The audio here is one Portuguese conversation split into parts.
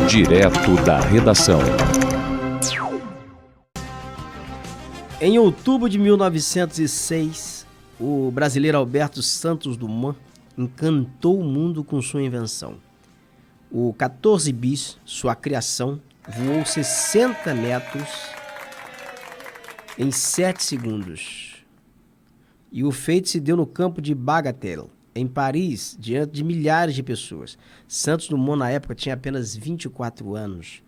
Direto da redação. Em outubro de 1906, o brasileiro Alberto Santos Dumont encantou o mundo com sua invenção. O 14 bis, sua criação, voou 60 metros em 7 segundos. E o feito se deu no campo de Bagatelle, em Paris, diante de milhares de pessoas. Santos Dumont, na época, tinha apenas 24 anos.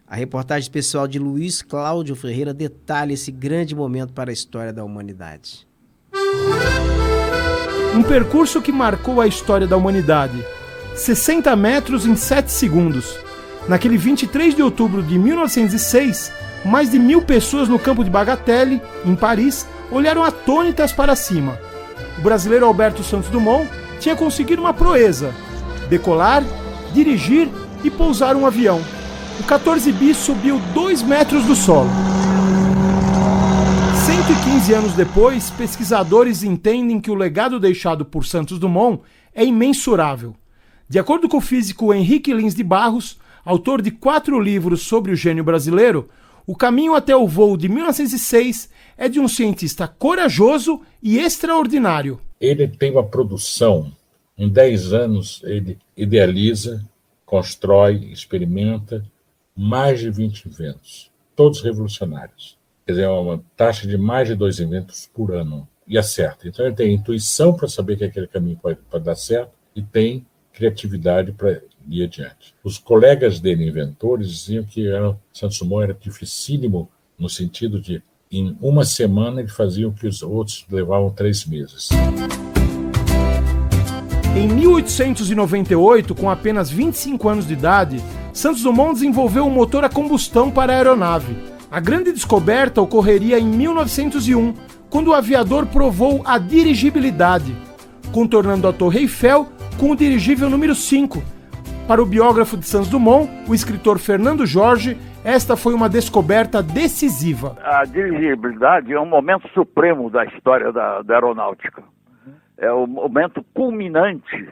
A reportagem especial de Luiz Cláudio Ferreira detalha esse grande momento para a história da humanidade. Um percurso que marcou a história da humanidade. 60 metros em 7 segundos. Naquele 23 de outubro de 1906, mais de 1.000 pessoas no campo de Bagatelle, em Paris, olharam atônitas para cima. O brasileiro Alberto Santos Dumont tinha conseguido uma proeza: decolar, dirigir e pousar um avião. O 14 bis subiu 2 metros do solo. 115 anos depois, pesquisadores entendem que o legado deixado por Santos Dumont é imensurável. De acordo com o físico Henrique Lins de Barros, autor de 4 livros sobre o gênio brasileiro, o caminho até o voo de 1906 é de um cientista corajoso e extraordinário. Ele tem uma produção, em 10 anos ele idealiza, constrói, experimenta mais de 20 inventos, todos revolucionários. Quer dizer, é uma taxa de mais de 2 inventos por ano, e acerta. Então ele tem intuição para saber que aquele caminho pode dar certo e tem criatividade para ir adiante. Os colegas dele, inventores, diziam que Santos Dumont era dificílimo no sentido de, em uma semana, ele fazia o que os outros levavam 3 meses. Em 1898, com apenas 25 anos de idade, Santos Dumont desenvolveu um motor a combustão para a aeronave. A grande descoberta ocorreria em 1901, quando o aviador provou a dirigibilidade, contornando a Torre Eiffel com o dirigível número 5. Para o biógrafo de Santos Dumont, o escritor Fernando Jorge, esta foi uma descoberta decisiva. A dirigibilidade é um momento supremo da história da aeronáutica. É o momento culminante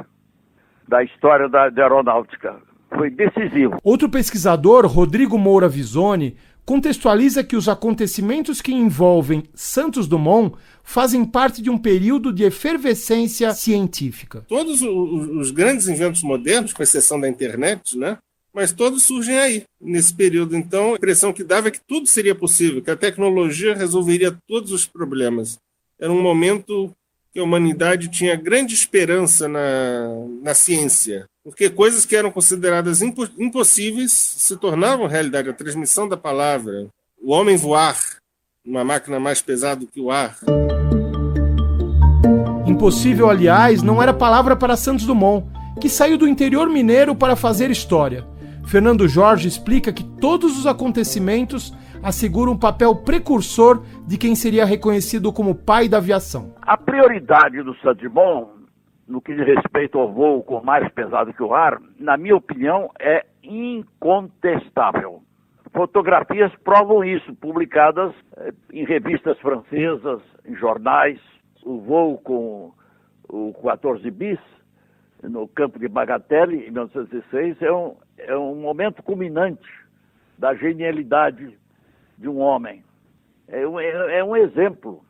da história da aeronáutica. Foi decisivo. Outro pesquisador, Rodrigo Moura Visoni, contextualiza que os acontecimentos que envolvem Santos Dumont fazem parte de um período de efervescência científica. Todos os grandes inventos modernos, com exceção da internet, né? Mas todos surgem aí, nesse período. Então, a impressão que dava é que tudo seria possível, que a tecnologia resolveria todos os problemas. Era um momento que a humanidade tinha grande esperança na ciência, porque coisas que eram consideradas impossíveis se tornavam realidade. A transmissão da palavra, o homem voar, uma máquina mais pesada do que o ar. Impossível, aliás, não era palavra para Santos Dumont, que saiu do interior mineiro para fazer história. Fernando Jorge explica que todos os acontecimentos asseguram um papel precursor de quem seria reconhecido como pai da aviação. A prioridade do Santos Dumont, no que diz respeito ao voo com mais pesado que o ar, na minha opinião, é incontestável. Fotografias provam isso, publicadas em revistas francesas, em jornais. O voo com o 14 bis, no campo de Bagatelle, em 1906, é um momento culminante da genialidade de um homem. É um exemplo.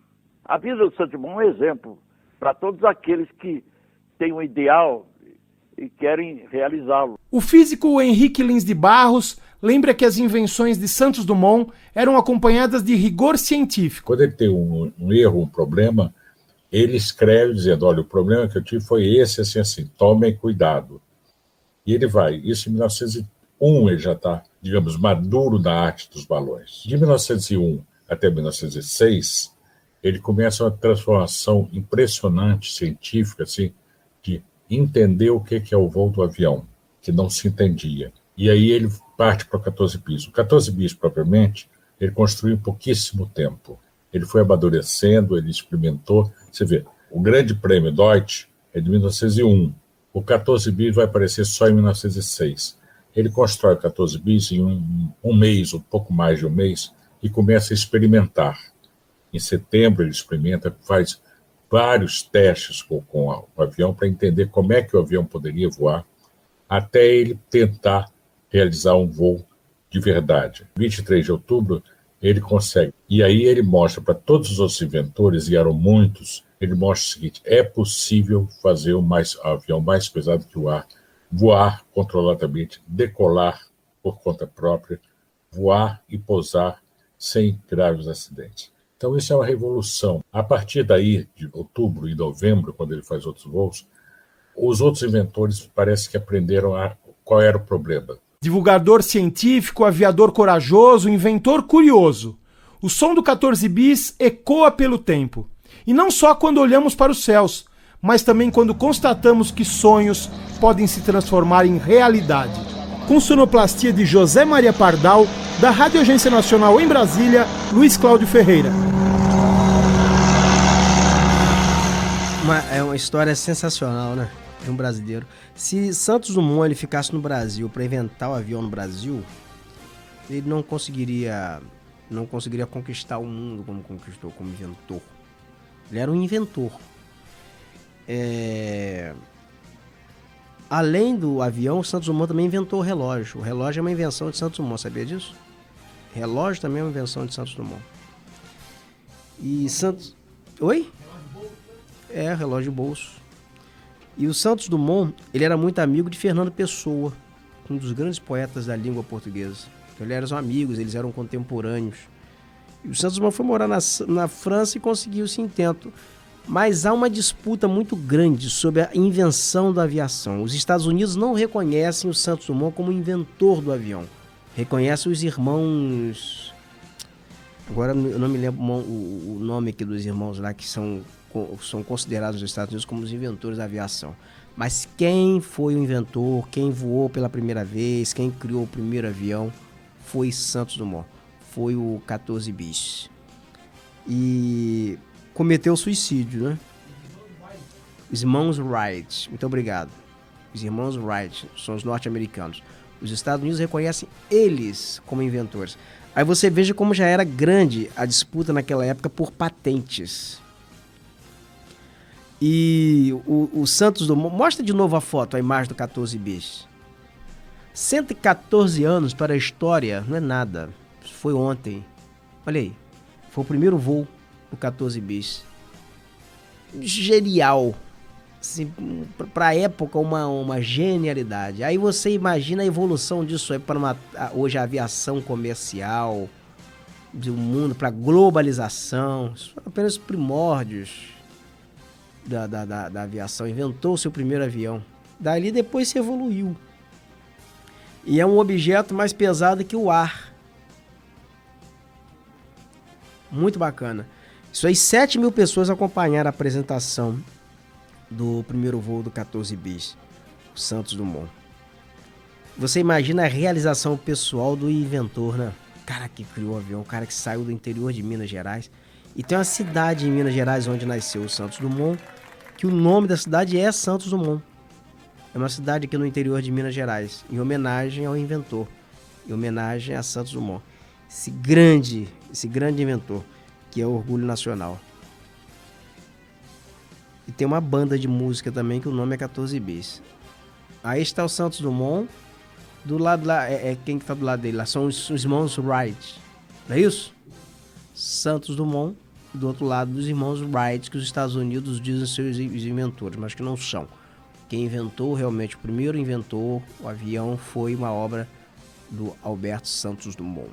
A vida do Santos Dumont é um exemplo para todos aqueles que têm um ideal e querem realizá-lo. O físico Henrique Lins de Barros lembra que as invenções de Santos Dumont eram acompanhadas de rigor científico. Quando ele tem um erro, um problema, ele escreve dizendo: olha, o problema que eu tive foi esse, assim, assim, tomem cuidado. E ele vai. Isso em 1901 ele já está, digamos, maduro na arte dos balões. De 1901 até 1906, ele começa uma transformação impressionante, científica, assim, de entender o que é o voo do avião, que não se entendia. E aí ele parte para o 14 bis. O 14 bis, propriamente, ele construiu em pouquíssimo tempo. Ele foi amadurecendo, ele experimentou. Você vê, o grande prêmio Deutsch é de 1901. O 14 bis vai aparecer só em 1906. Ele constrói o 14 bis em um mês, um pouco mais de um mês, e começa a experimentar. Em setembro ele experimenta, faz vários testes com o avião para entender como é que o avião poderia voar, até ele tentar realizar um voo de verdade. 23 de outubro, ele consegue. E aí ele mostra para todos os outros inventores, e eram muitos, ele mostra o seguinte: é possível fazer o avião mais pesado que o ar, voar controladamente, decolar por conta própria, voar e pousar sem graves acidentes. Então isso é uma revolução. A partir daí, de outubro e novembro, quando ele faz outros voos, os outros inventores parece que aprenderam qual era o problema. Divulgador científico, aviador corajoso, inventor curioso. O som do 14 bis ecoa pelo tempo. E não só quando olhamos para os céus, mas também quando constatamos que sonhos podem se transformar em realidade. Com sonoplastia de José Maria Pardal, da Rádio Agência Nacional em Brasília, Luiz Cláudio Ferreira. É uma história sensacional, né? De um brasileiro. Se Santos Dumont ele ficasse no Brasil para inventar o avião no Brasil, ele não conseguiria conquistar o mundo como conquistou, como inventor. Ele era um inventor. Além do avião, Santos Dumont também inventou o relógio. O relógio é uma invenção de Santos Dumont, sabia disso? Relógio também é uma invenção de Santos Dumont. E Santos... Oi? Relógio de bolso. E o Santos Dumont, ele era muito amigo de Fernando Pessoa, um dos grandes poetas da língua portuguesa. Eles eram amigos, eles eram contemporâneos. E o Santos Dumont foi morar na França e conseguiu esse intento. Mas há uma disputa muito grande sobre a invenção da aviação. Os Estados Unidos não reconhecem o Santos Dumont como inventor do avião. Reconhecem os irmãos... Agora eu não me lembro o nome aqui dos irmãos lá que são considerados nos Estados Unidos como os inventores da aviação. Mas quem foi o inventor, quem voou pela primeira vez, quem criou o primeiro avião, foi Santos Dumont. Foi o 14 bis. E cometeu suicídio, né? Os irmãos Wright. Muito obrigado. Os irmãos Wright são os norte-americanos. Os Estados Unidos reconhecem eles como inventores. Aí você veja como já era grande a disputa naquela época por patentes. E o Santos Dumont... Mostra de novo a foto, a imagem do 14 bis. 114 anos para a história não é nada. Foi ontem. Olha aí. Foi o primeiro voo do 14 bis. Genial. Assim, para a época, uma genialidade. Aí você imagina a evolução disso aí para hoje a aviação comercial do mundo, para globalização. Isso são apenas primórdios da aviação. Inventou o seu primeiro avião. Dali depois se evoluiu. E é um objeto mais pesado que o ar. Muito bacana. Isso aí, 7.000 pessoas acompanharam a apresentação do primeiro voo do 14 bis, o Santos Dumont. Você imagina a realização pessoal do inventor, né? O cara que criou o avião, o cara que saiu do interior de Minas Gerais. E tem uma cidade em Minas Gerais onde nasceu o Santos Dumont, que o nome da cidade é Santos Dumont. É uma cidade aqui no interior de Minas Gerais, em homenagem ao inventor, em homenagem a Santos Dumont. Esse grande inventor, que é o orgulho nacional. E tem uma banda de música também que o nome é 14 bis. Aí está o Santos Dumont. Do lado lá, quem que está do lado dele lá? São os irmãos Wright. Não é isso? Santos Dumont. Do outro lado, dos irmãos Wright, que os Estados Unidos dizem ser os inventores, mas que não são. Quem inventou realmente, o primeiro inventor, o avião, foi uma obra do Alberto Santos Dumont.